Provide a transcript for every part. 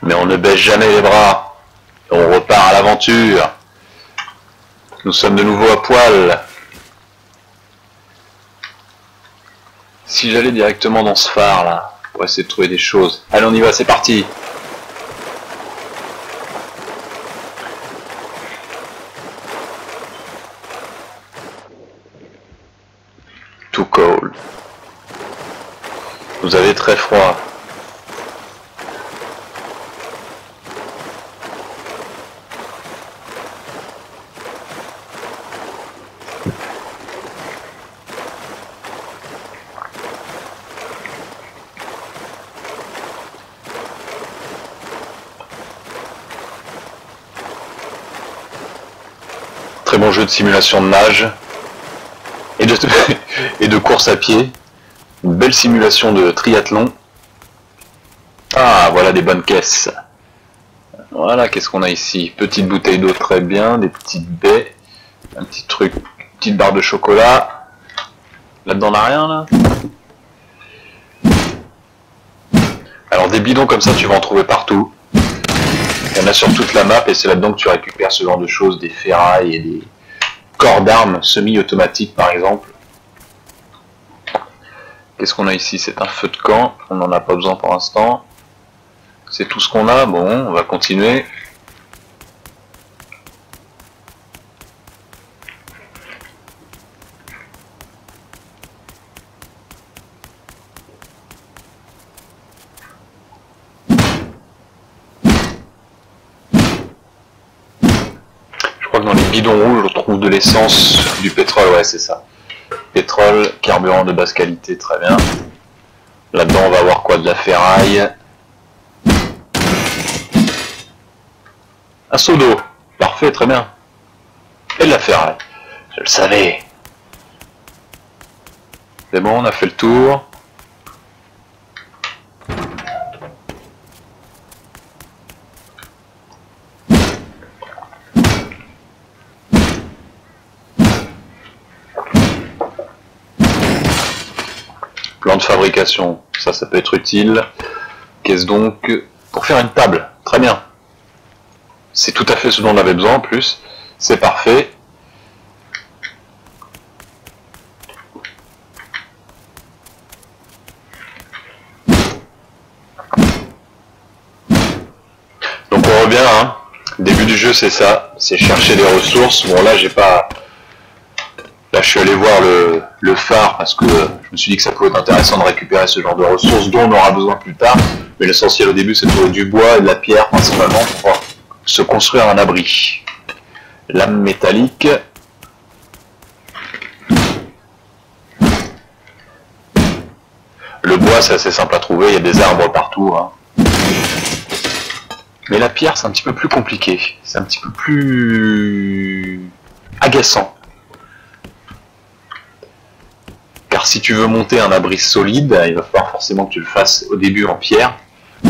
Mais on ne baisse jamais les bras. On repart à l'aventure. Nous sommes de nouveau à poil. Si j'allais directement dans ce phare là, pour essayer de trouver des choses. Allez, on y va, c'est parti. Too cold. Vous avez très froid. Très bon jeu de simulation de nage et de course à pied. Une belle simulation de triathlon. Ah, voilà des bonnes caisses. Voilà, qu'est-ce qu'on a ici? Petite bouteille d'eau, très bien. Des petites baies. Un petit truc, petite barre de chocolat. Là-dedans, on n'a rien, là? Alors, des bidons comme ça, tu vas en trouver partout. Il y en a sur toute la map et c'est là-dedans que tu récupères ce genre de choses, des ferrailles et des corps d'armes semi-automatiques par exemple. Qu'est-ce qu'on a ici? C'est un feu de camp, on n'en a pas besoin pour l'instant. C'est tout ce qu'on a, bon, on va continuer. Dans les bidons rouges, on trouve de l'essence, du pétrole, ouais, c'est ça. Pétrole, carburant de basse qualité, très bien. Là-dedans, on va avoir quoi? De la ferraille. Un seau d'eau, parfait, très bien. Et de la ferraille, je le savais. C'est bon, on a fait le tour. Plan de fabrication, ça peut être utile. Qu'est-ce donc? Pour faire une table, très bien. C'est tout à fait ce dont on avait besoin en plus. C'est parfait. Donc on revient, hein. Début du jeu c'est ça, c'est chercher des ressources. Bon là j'ai pas... Là je suis allé voir le phare parce que je me suis dit que ça pouvait être intéressant de récupérer ce genre de ressources dont on aura besoin plus tard. Mais l'essentiel au début c'est de trouver du bois et de la pierre principalement pour se construire un abri. Lame métallique. Le bois c'est assez simple à trouver, il y a des arbres partout. Hein. Mais la pierre c'est un petit peu plus compliqué, c'est un petit peu plus agaçant. Car si tu veux monter un abri solide, il va falloir forcément que tu le fasses au début en pierre,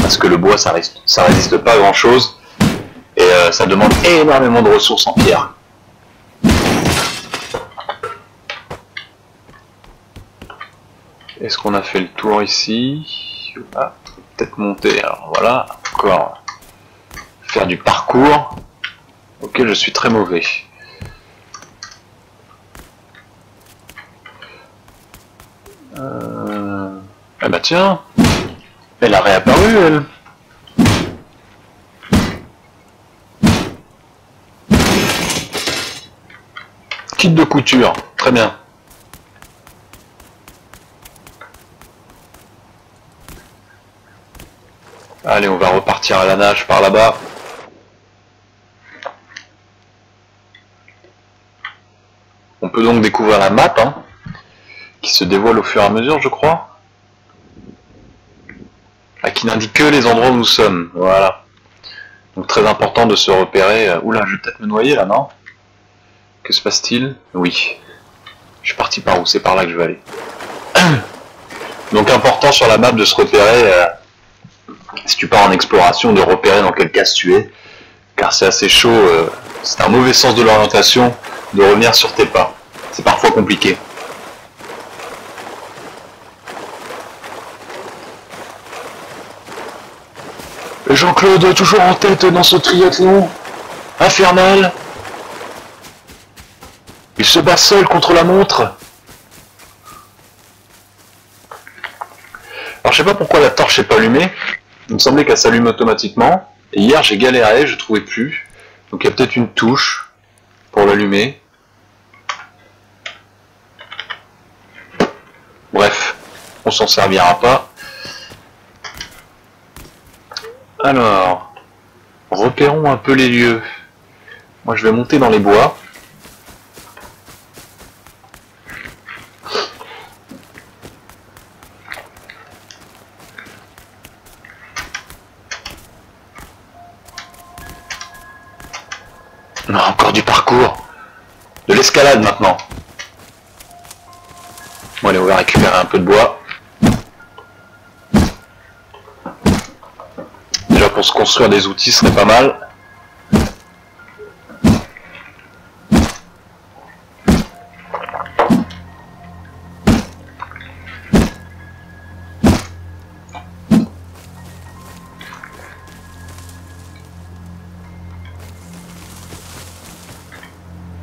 parce que le bois ça résiste pas à grand chose, et ça demande énormément de ressources en pierre. Est-ce qu'on a fait le tour ici? Ah, peut-être monter, alors voilà, encore faire du parcours, auquel je suis très mauvais. Ah bah tiens, elle a réapparu elle. Kit de couture, très bien. Allez, on va repartir à la nage par là-bas. On peut donc découvrir la map, hein, qui se dévoile au fur et à mesure, je crois. Ah, qui n'indique que les endroits où nous sommes, voilà. Donc très important de se repérer. Oula, je vais peut-être me noyer là, non? Que se passe-t-il? Oui. Je suis parti par où? C'est par là que je vais aller. Donc important sur la map de se repérer, si tu pars en exploration, de repérer dans quelle case tu es. Car c'est assez chaud, c'est un mauvais sens de l'orientation de revenir sur tes pas. C'est parfois compliqué. Jean-Claude toujours en tête dans ce triathlon infernal. Il se bat seul contre la montre. Alors je sais pas pourquoi la torche n'est pas allumée. Il me semblait qu'elle s'allume automatiquement. Et hier j'ai galéré, je trouvais plus. Donc il y a peut-être une touche pour l'allumer. Bref, on s'en servira pas. Alors, repérons un peu les lieux. Moi je vais monter dans les bois. Non, encore du parcours. De l'escalade maintenant. Bon allez, on va récupérer un peu de bois. Déjà pour se construire des outils, ce serait pas mal.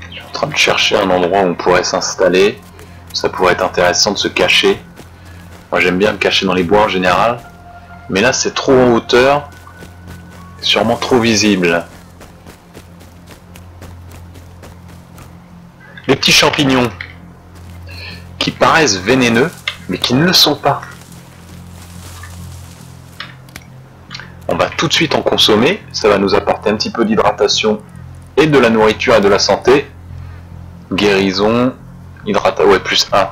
Je suis en train de chercher un endroit où on pourrait s'installer. Ça pourrait être intéressant de se cacher. Moi j'aime bien me cacher dans les bois en général. Mais là c'est trop en hauteur. Sûrement trop visible. Les petits champignons qui paraissent vénéneux, mais qui ne le sont pas. On va tout de suite en consommer. Ça va nous apporter un petit peu d'hydratation et de la nourriture et de la santé. Guérison, hydratation, ouais, plus 1.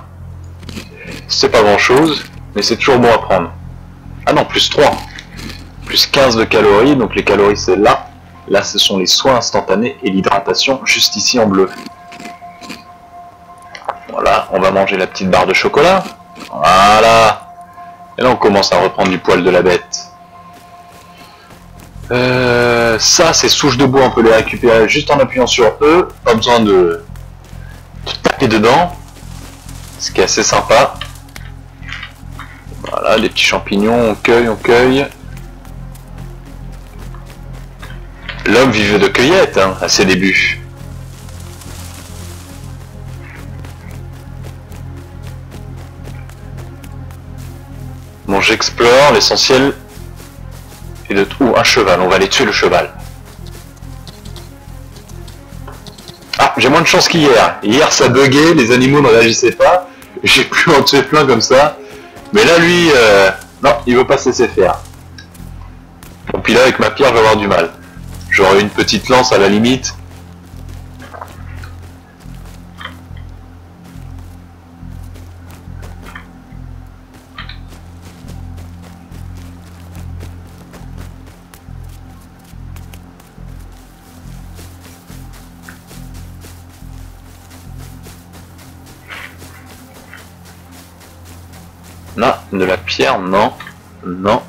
C'est pas grand chose, mais c'est toujours bon à prendre. Ah non, plus 3. Plus 15 de calories, donc les calories c'est là. Là ce sont les soins instantanés et l'hydratation juste ici en bleu. Voilà, on va manger la petite barre de chocolat. Voilà. Et là on commence à reprendre du poil de la bête. Ça c'est souches de bois, on peut les récupérer juste en appuyant sur eux. Pas besoin de taper dedans. Ce qui est assez sympa. Voilà, les petits champignons, on cueille. L'homme vivait de cueillette hein, à ses débuts. Bon, j'explore, l'essentiel est de trouver un cheval, on va aller tuer le cheval. Ah, j'ai moins de chance qu'hier. Hier ça buguait, les animaux ne réagissaient pas. J'ai pu en tuer plein comme ça. Mais là lui, non, il veut pas se laisser faire. Bon, puis là avec ma pierre je vais avoir du mal. J'aurai une petite lance à la limite. Non, de la pierre, non. Non.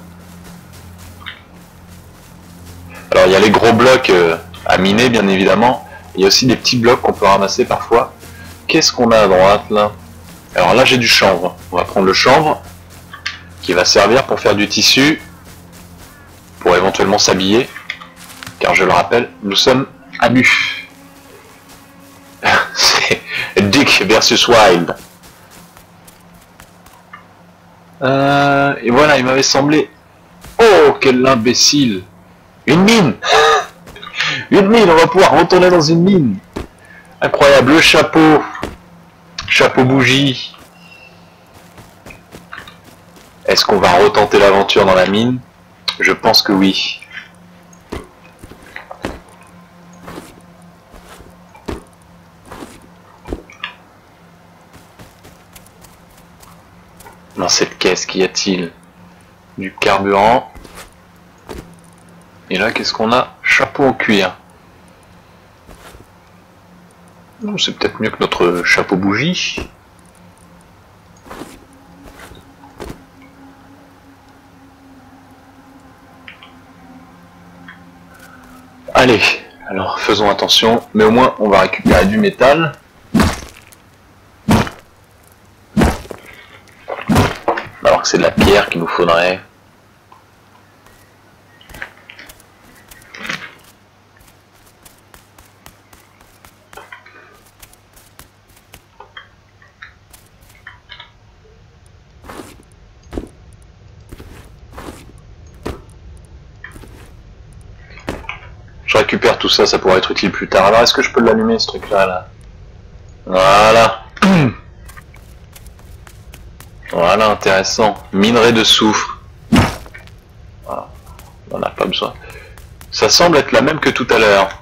Alors il y a les gros blocs à miner bien évidemment. Il y a aussi des petits blocs qu'on peut ramasser parfois. Qu'est-ce qu'on a à droite là? Alors là j'ai du chanvre. On va prendre le chanvre qui va servir pour faire du tissu. Pour éventuellement s'habiller. Car je le rappelle, nous sommes à nu. C'est Dick versus Wild. Et voilà, il m'avait semblé... Oh, quel imbécile! Une mine! Une mine, on va pouvoir retourner dans une mine! Incroyable, le chapeau! Chapeau bougie! Est-ce qu'on va retenter l'aventure dans la mine? Je pense que oui. Dans cette caisse, qu'y a-t-il? Du carburant. Et là, qu'est-ce qu'on a? Chapeau en cuir. C'est peut-être mieux que notre chapeau bougie. Allez, alors faisons attention, mais au moins on va récupérer du métal. Alors que c'est de la pierre qu'il nous faudrait. Je récupère tout ça, ça pourra être utile plus tard. Alors, est-ce que je peux l'allumer, ce truc-là, là? Voilà. Voilà, intéressant. Minerai de soufre. Voilà. On n'en a pas besoin. Ça semble être la même que tout à l'heure.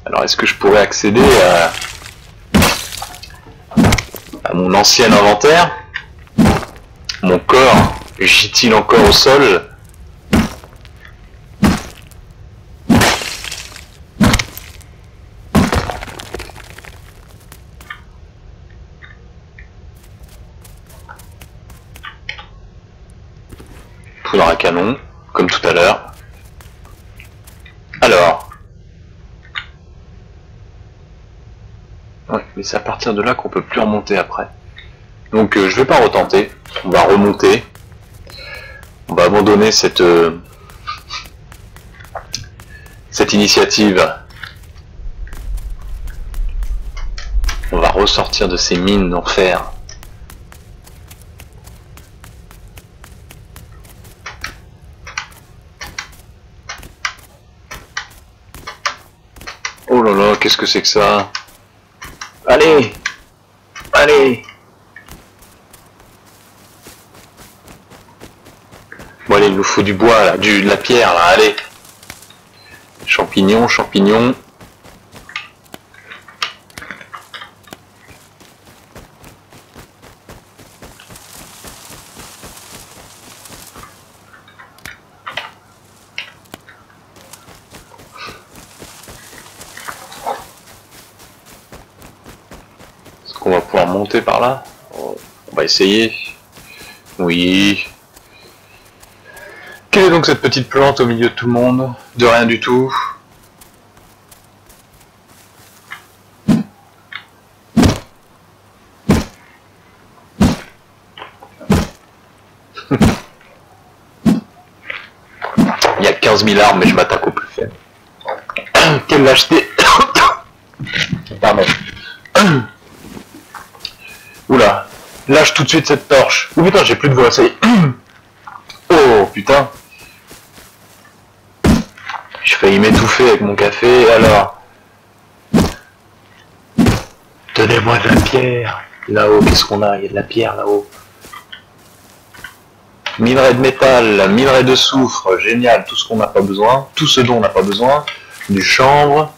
Alors, est-ce que je pourrais accéder à mon ancien inventaire? Mon corps gît-il encore au sol? Poudre à canon, comme tout à l'heure. Alors. Ouais, mais c'est à partir de là qu'on peut plus remonter après. Donc je vais pas retenter. On va remonter. On va abandonner cette initiative. On va ressortir de ces mines d'enfer. Oh là là, qu'est-ce que c'est que ça? Allez! Allez! Bon allez, il nous faut du bois là, de la pierre là, allez! Champignons, champignons. On va pouvoir monter par là. On va essayer. Oui. Quelle est donc cette petite plante au milieu de tout le monde? De rien du tout. Il y a 15 000 armes, mais je m'attaque au plus faible. Quelle lâcheté. Pardon. Oula, lâche tout de suite cette torche. Oh putain, j'ai plus de voix, ça y est. Oh putain. J'ai failli m'étouffer avec mon café, alors. Donnez-moi de la pierre. Là-haut, qu'est-ce qu'on a? Il y a de la pierre là-haut. Minerai de métal, minerai de soufre, génial, tout ce qu'on n'a pas besoin, tout ce dont on n'a pas besoin. Du chanvre.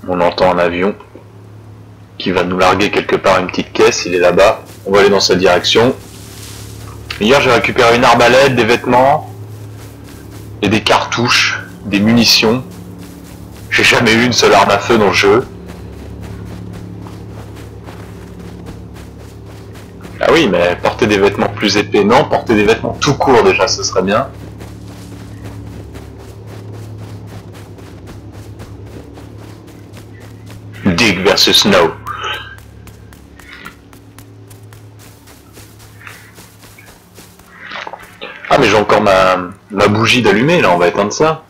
On entend un avion qui va nous larguer quelque part une petite caisse, il est là-bas, on va aller dans sa direction. Hier j'ai récupéré une arbalète, des vêtements, et des cartouches, des munitions. J'ai jamais eu une seule arme à feu dans le jeu. Ah oui, mais porter des vêtements plus épais, non, porter des vêtements tout court déjà, ce serait bien. Dig versus No. Ah mais j'ai encore ma bougie d'allumer là, on va éteindre ça.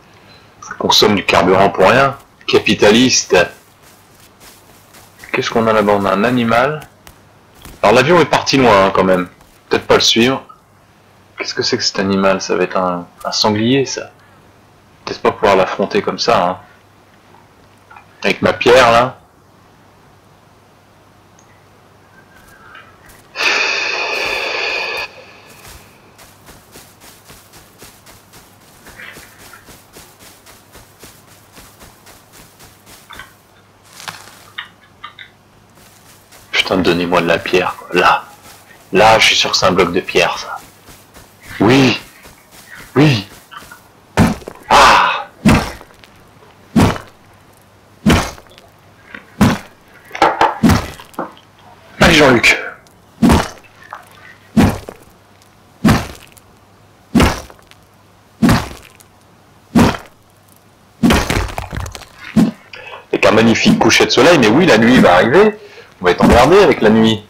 Ça consomme du carburant pour rien. Capitaliste. Qu'est-ce qu'on a là-bas? On a un animal. Alors l'avion est parti loin hein, quand même. Peut-être pas le suivre. Qu'est-ce que c'est que cet animal? Ça va être un sanglier ça. Peut-être pas pouvoir l'affronter comme ça. Hein. Avec ma pierre là. Putain, donnez-moi de la pierre. Quoi. Là, je suis sûr que c'est un bloc de pierre ça. Oui. Oui. Ah. Allez Jean-Luc. Avec un magnifique coucher de soleil, mais oui, la nuit va arriver. On va être emmerdé avec la nuit.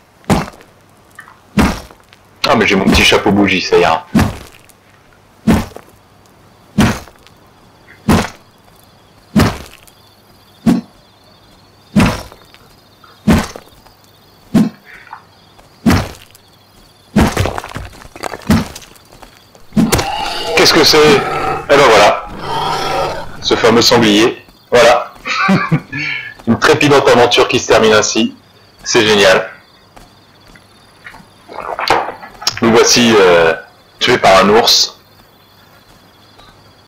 Ah, mais j'ai mon petit chapeau bougie, ça ira. qu'est-ce que c'est? Eh ben voilà, ce fameux sanglier. Voilà. Une trépidante aventure qui se termine ainsi. C'est génial. Nous voici tués par un ours.